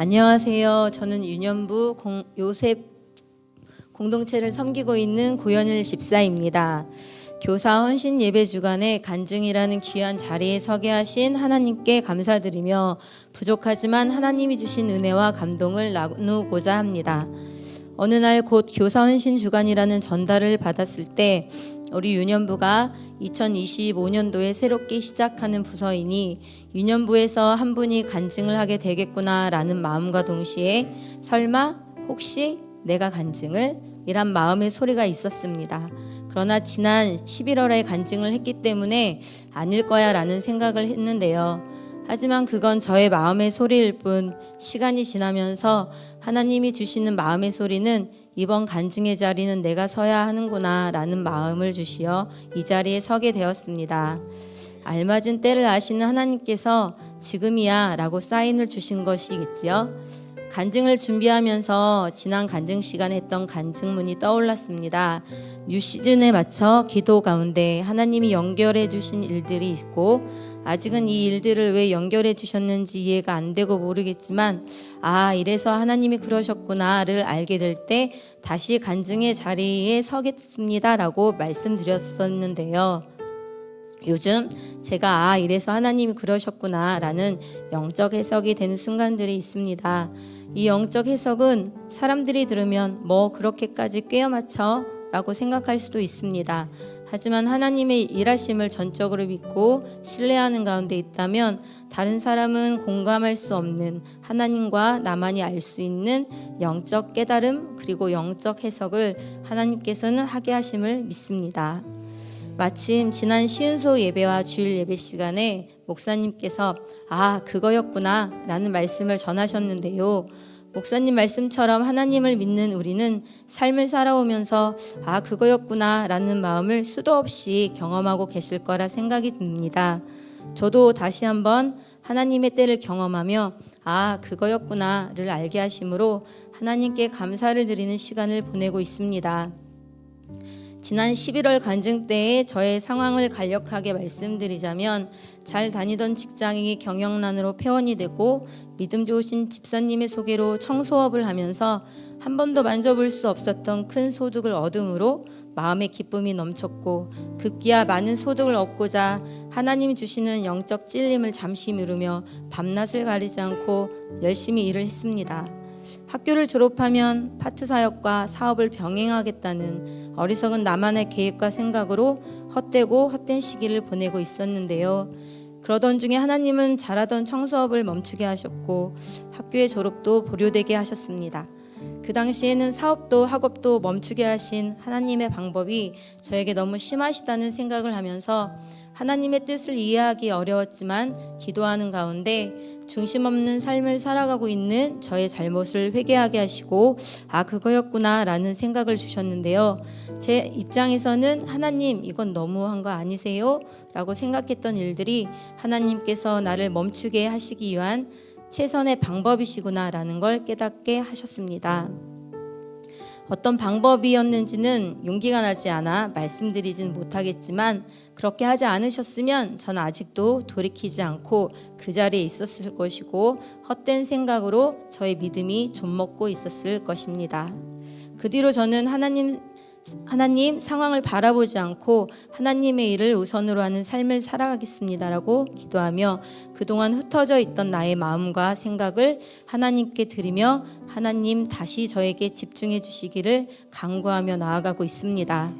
안녕하세요. 저는 유년부 요셉 공동체를 섬기고 있는 고연일 집사입니다. 교사 헌신 예배 주간에 간증이라는 귀한 자리에 서게 하신 하나님께 감사드리며 부족하지만 하나님이 주신 은혜와 감동을 나누고자 합니다. 어느 날 곧 교사 헌신 주간이라는 전달을 받았을 때 우리 유년부가 2025년도에 새롭게 시작하는 부서이니 유년부에서 한 분이 간증을 하게 되겠구나라는 마음과 동시에 설마 혹시 내가 간증을? 이란 마음의 소리가 있었습니다. 그러나 지난 11월에 간증을 했기 때문에 아닐 거야 라는 생각을 했는데요. 하지만 그건 저의 마음의 소리일 뿐 시간이 지나면서 하나님이 주시는 마음의 소리는 이번 간증의 자리는 내가 서야 하는구나 라는 마음을 주시어 이 자리에 서게 되었습니다. 알맞은 때를 아시는 하나님께서 지금이야 라고 사인을 주신 것이겠지요. 간증을 준비하면서 지난 간증 시간에 했던 간증문이 떠올랐습니다. 뉴 시즌에 맞춰 기도 가운데 하나님이 연결해 주신 일들이 있고 아직은 이 일들을 왜 연결해 주셨는지 이해가 안 되고 모르겠지만 이래서 하나님이 그러셨구나를 알게 될 때 다시 간증의 자리에 서겠습니다 라고 말씀드렸었는데요. 요즘 제가 이래서 하나님이 그러셨구나 라는 영적 해석이 되는 순간들이 있습니다. 이 영적 해석은 사람들이 들으면 뭐 그렇게까지 꿰어 맞춰 라고 생각할 수도 있습니다. 하지만 하나님의 일하심을 전적으로 믿고 신뢰하는 가운데 있다면 다른 사람은 공감할 수 없는 하나님과 나만이 알 수 있는 영적 깨달음 그리고 영적 해석을 하나님께서는 하게 하심을 믿습니다. 마침 지난 시은소 예배와 주일 예배 시간에 목사님께서 그거였구나 라는 말씀을 전하셨는데요. 목사님 말씀처럼 하나님을 믿는 우리는 삶을 살아오면서 그거였구나 라는 마음을 수도 없이 경험하고 계실 거라 생각이 듭니다. 저도 다시 한번 하나님의 때를 경험하며 그거였구나를 알게 하심으로 하나님께 감사를 드리는 시간을 보내고 있습니다. 지난 11월 간증 때에 저의 상황을 간략하게 말씀드리자면 잘 다니던 직장이 경영난으로 폐원이 되고 믿음 좋으신 집사님의 소개로 청소업을 하면서 한 번도 만져볼 수 없었던 큰 소득을 얻음으로 마음의 기쁨이 넘쳤고 급기야 많은 소득을 얻고자 하나님이 주시는 영적 찔림을 잠시 미루며 밤낮을 가리지 않고 열심히 일을 했습니다. 학교를 졸업하면 파트 사역과 사업을 병행하겠다는 어리석은 나만의 계획과 생각으로 헛되고 헛된 시기를 보내고 있었는데요. 그러던 중에 하나님은 잘하던 청소업을 멈추게 하셨고 학교의 졸업도 보류되게 하셨습니다. 그 당시에는 사업도 학업도 멈추게 하신 하나님의 방법이 저에게 너무 심하시다는 생각을 하면서 하나님의 뜻을 이해하기 어려웠지만 기도하는 가운데 중심 없는 삶을 살아가고 있는 저의 잘못을 회개하게 하시고 그거였구나 라는 생각을 주셨는데요. 제 입장에서는 하나님 이건 너무한 거 아니세요? 라고 생각했던 일들이 하나님께서 나를 멈추게 하시기 위한 최선의 방법이시구나 라는 걸 깨닫게 하셨습니다. 어떤 방법이었는지는 용기가 나지 않아 말씀드리진 못하겠지만 그렇게 하지 않으셨으면 저는 아직도 돌이키지 않고 그 자리에 있었을 것이고 헛된 생각으로 저의 믿음이 좀먹고 있었을 것입니다. 그 뒤로 저는 하나님 상황을 바라보지 않고 하나님의 일을 우선으로 하는 삶을 살아가겠습니다라고 기도하며 그동안 흩어져 있던 나의 마음과 생각을 하나님께 드리며 하나님 다시 저에게 집중해 주시기를 간구하며 나아가고 있습니다.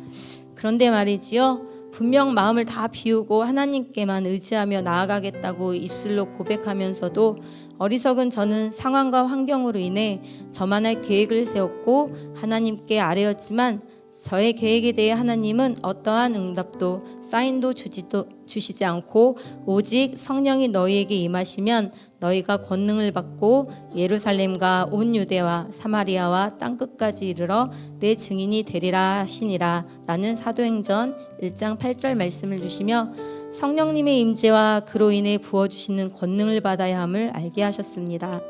그런데 말이지요, 분명 마음을 다 비우고 하나님께만 의지하며 나아가겠다고 입술로 고백하면서도 어리석은 저는 상황과 환경으로 인해 저만의 계획을 세웠고 하나님께 아뢰었지만 저의 계획에 대해 하나님은 어떠한 응답도 사인도 주시지 않고 오직 성령이 너희에게 임하시면 너희가 권능을 받고 예루살렘과 온 유대와 사마리아와 땅끝까지 이르러 내 증인이 되리라 하시니라 라는 사도행전 1장 8절 말씀을 주시며 성령님의 임재와 그로 인해 부어주시는 권능을 받아야 함을 알게 하셨습니다.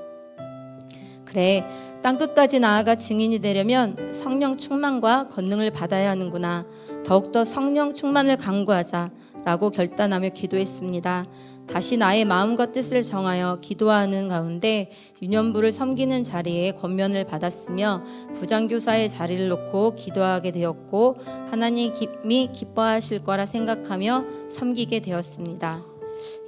그래, 땅끝까지 나아가 증인이 되려면 성령 충만과 권능을 받아야 하는구나. 더욱더 성령 충만을 간구하자. 라고 결단하며 기도했습니다. 다시 나의 마음과 뜻을 정하여 기도하는 가운데 유년부를 섬기는 자리에 권면을 받았으며 부장교사의 자리를 놓고 기도하게 되었고 하나님이 기뻐하실 거라 생각하며 섬기게 되었습니다.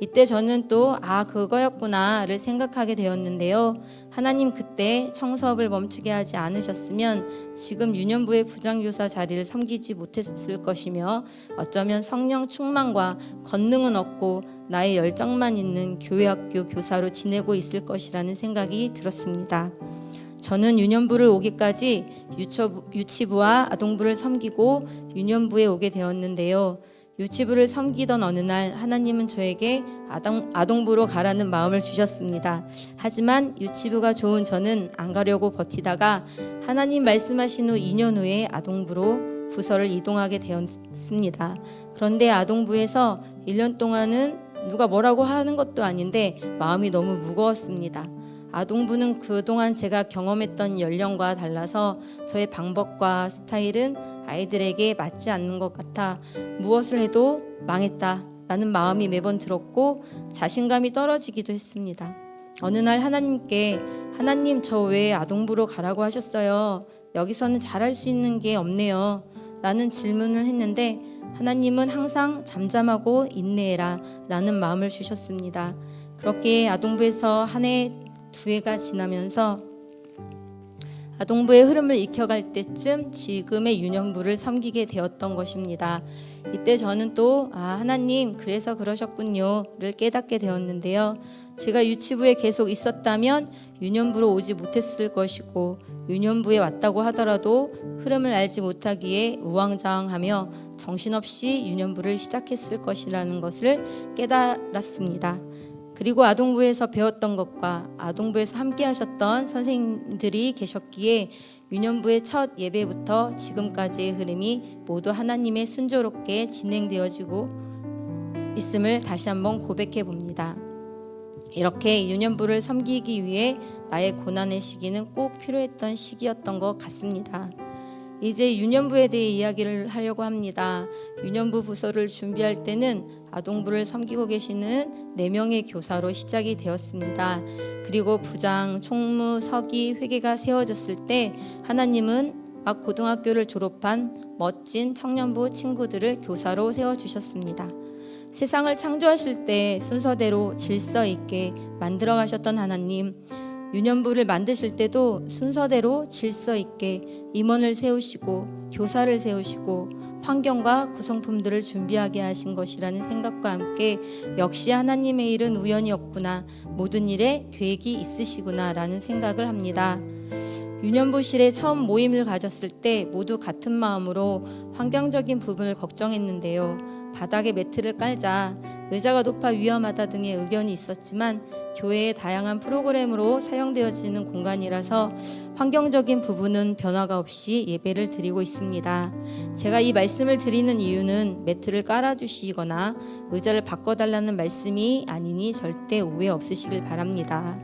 이때 저는 또 그거였구나를 생각하게 되었는데요. 하나님 그때 청소업을 멈추게 하지 않으셨으면 지금 유년부의 부장교사 자리를 섬기지 못했을 것이며 어쩌면 성령 충만과 권능은 없고 나의 열정만 있는 교회학교 교사로 지내고 있을 것이라는 생각이 들었습니다. 저는 유년부를 오기까지 유치부와 아동부를 섬기고 유년부에 오게 되었는데요. 유치부를 섬기던 어느 날 하나님은 저에게 아동부로 가라는 마음을 주셨습니다. 하지만 유치부가 좋은 저는 안 가려고 버티다가 하나님 말씀하신 후 2년 후에 아동부로 부서를 이동하게 되었습니다. 그런데 아동부에서 1년 동안은 누가 뭐라고 하는 것도 아닌데 마음이 너무 무거웠습니다. 아동부는 그동안 제가 경험했던 연령과 달라서 저의 방법과 스타일은 아이들에게 맞지 않는 것 같아 무엇을 해도 망했다 라는 마음이 매번 들었고 자신감이 떨어지기도 했습니다. 어느 날 하나님 저 왜 아동부로 가라고 하셨어요? 여기서는 잘할 수 있는 게 없네요 라는 질문을 했는데 하나님은 항상 잠잠하고 인내해라 라는 마음을 주셨습니다. 그렇게 아동부에서 한 해, 2해가 지나면서 아동부의 흐름을 익혀갈 때쯤 지금의 유년부를 섬기게 되었던 것입니다. 이때 저는 또 하나님 그래서 그러셨군요를 깨닫게 되었는데요. 제가 유치부에 계속 있었다면 유년부로 오지 못했을 것이고 유년부에 왔다고 하더라도 흐름을 알지 못하기에 우왕좌왕하며 정신없이 유년부를 시작했을 것이라는 것을 깨달았습니다. 그리고 아동부에서 배웠던 것과 아동부에서 함께 하셨던 선생님들이 계셨기에 유년부의 첫 예배부터 지금까지의 흐름이 모두 하나님의 순조롭게 진행되어지고 있음을 다시 한번 고백해 봅니다. 이렇게 유년부를 섬기기 위해 나의 고난의 시기는 꼭 필요했던 시기였던 것 같습니다. 이제 유년부에 대해 이야기를 하려고 합니다. 유년부 부서를 준비할 때는 아동부를 섬기고 계시는 4명의 교사로 시작이 되었습니다. 그리고 부장, 총무, 서기, 회계가 세워졌을 때 하나님은 막 고등학교를 졸업한 멋진 청년부 친구들을 교사로 세워주셨습니다. 세상을 창조하실 때 순서대로 질서 있게 만들어 가셨던 하나님, 유년부를 만드실 때도 순서대로 질서 있게 임원을 세우시고 교사를 세우시고 환경과 구성품들을 준비하게 하신 것이라는 생각과 함께 역시 하나님의 일은 우연이 없구나, 모든 일에 계획이 있으시구나 라는 생각을 합니다. 유년부실에 처음 모임을 가졌을 때 모두 같은 마음으로 환경적인 부분을 걱정했는데요. 바닥에 매트를 깔자, 의자가 높아 위험하다 등의 의견이 있었지만 교회의 다양한 프로그램으로 사용되어지는 공간이라서 환경적인 부분은 변화가 없이 예배를 드리고 있습니다. 제가 이 말씀을 드리는 이유는 매트를 깔아주시거나 의자를 바꿔달라는 말씀이 아니니 절대 오해 없으시길 바랍니다.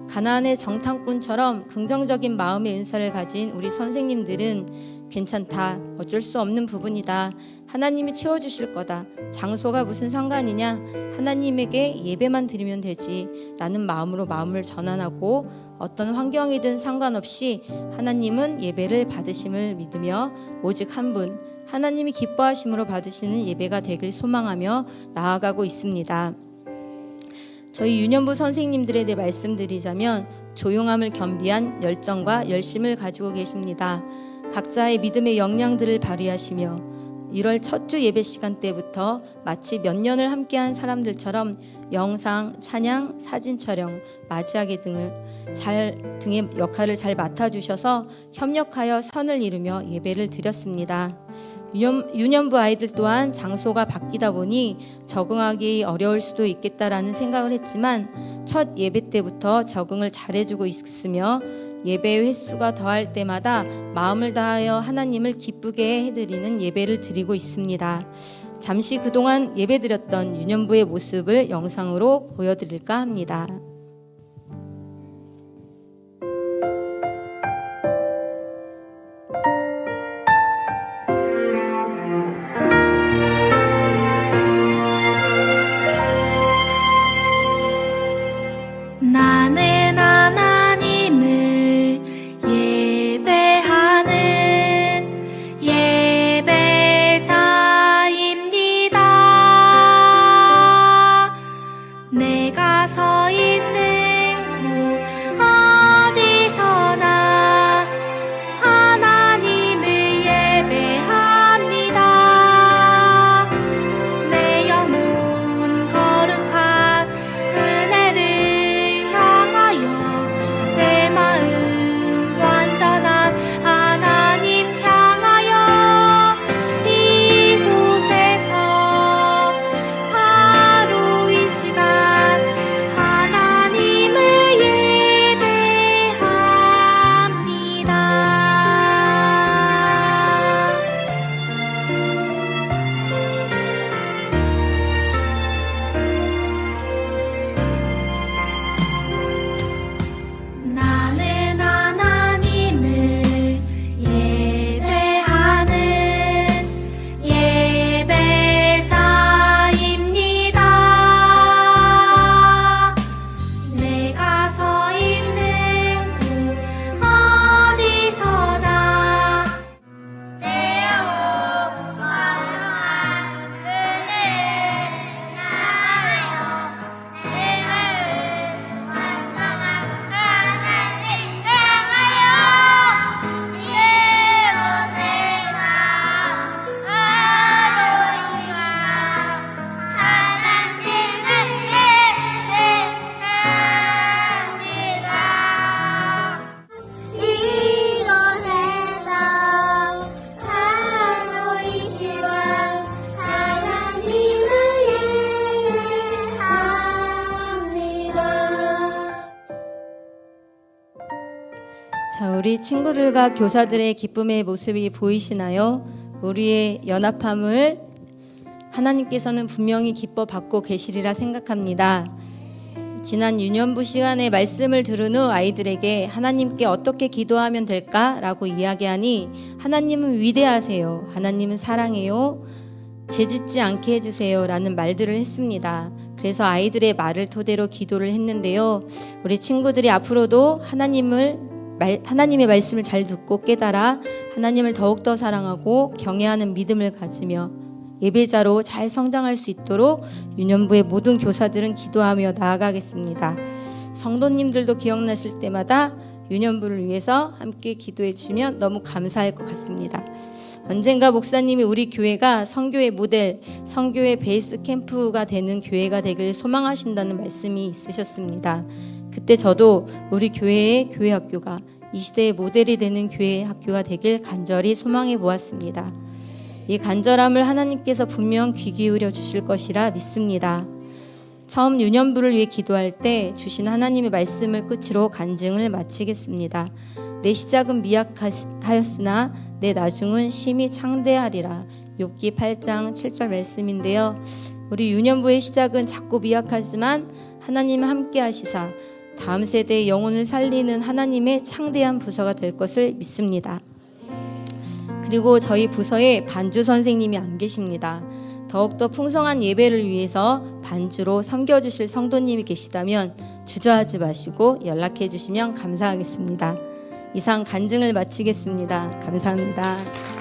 가나안의 정탐꾼처럼 긍정적인 마음의 은사를 가진 우리 선생님들은 괜찮다, 어쩔 수 없는 부분이다, 하나님이 채워주실 거다, 장소가 무슨 상관이냐, 하나님에게 예배만 드리면 되지 라는 마음으로 마음을 전환하고 어떤 환경이든 상관없이 하나님은 예배를 받으심을 믿으며 오직 한 분, 하나님이 기뻐하심으로 받으시는 예배가 되길 소망하며 나아가고 있습니다. 저희 유년부 선생님들에 대해 말씀드리자면 조용함을 겸비한 열정과 열심을 가지고 계십니다. 각자의 믿음의 역량들을 발휘하시며 1월 첫 주 예배 시간 때부터 마치 몇 년을 함께한 사람들처럼 영상, 찬양, 사진 촬영, 맞이하기 등의 역할을 잘 맡아주셔서 협력하여 선을 이루며 예배를 드렸습니다. 유년부 아이들 또한 장소가 바뀌다 보니 적응하기 어려울 수도 있겠다라는 생각을 했지만 첫 예배 때부터 적응을 잘해주고 있으며 예배 횟수가 더할 때마다 마음을 다하여 하나님을 기쁘게 해드리는 예배를 드리고 있습니다. 잠시 그동안 예배드렸던 유년부의 모습을 영상으로 보여드릴까 합니다. 자, 우리 친구들과 교사들의 기쁨의 모습이 보이시나요? 우리의 연합함을 하나님께서는 분명히 기뻐 받고 계시리라 생각합니다. 지난 유년부 시간에 말씀을 들은 후 아이들에게 하나님께 어떻게 기도하면 될까라고 이야기하니 하나님은 위대하세요. 하나님은 사랑해요. 죄짓지 않게 해주세요. 라는 말들을 했습니다. 그래서 아이들의 말을 토대로 기도를 했는데요. 우리 친구들이 앞으로도 하나님의 말씀을 잘 듣고 깨달아 하나님을 더욱더 사랑하고 경외하는 믿음을 가지며 예배자로 잘 성장할 수 있도록 유년부의 모든 교사들은 기도하며 나아가겠습니다. 성도님들도 기억나실 때마다 유년부를 위해서 함께 기도해 주시면 너무 감사할 것 같습니다. 언젠가 목사님이 우리 교회가 선교의 모델, 선교의 베이스 캠프가 되는 교회가 되길 소망하신다는 말씀이 있으셨습니다. 그때 저도 우리 교회의 교회 학교가 이 시대의 모델이 되는 교회 학교가 되길 간절히 소망해 보았습니다. 이 간절함을 하나님께서 분명 귀 기울여 주실 것이라 믿습니다. 처음 유년부를 위해 기도할 때 주신 하나님의 말씀을 끝으로 간증을 마치겠습니다. 내 시작은 미약하였으나 내 나중은 심히 창대하리라. 욥기 8장 7절 말씀인데요. 우리 유년부의 시작은 작고 미약하지만 하나님은 함께 하시사 다음 세대의 영혼을 살리는 하나님의 창대한 부서가 될 것을 믿습니다. 그리고 저희 부서에 반주 선생님이 안 계십니다. 더욱더 풍성한 예배를 위해서 반주로 섬겨주실 성도님이 계시다면 주저하지 마시고 연락해 주시면 감사하겠습니다. 이상 간증을 마치겠습니다. 감사합니다.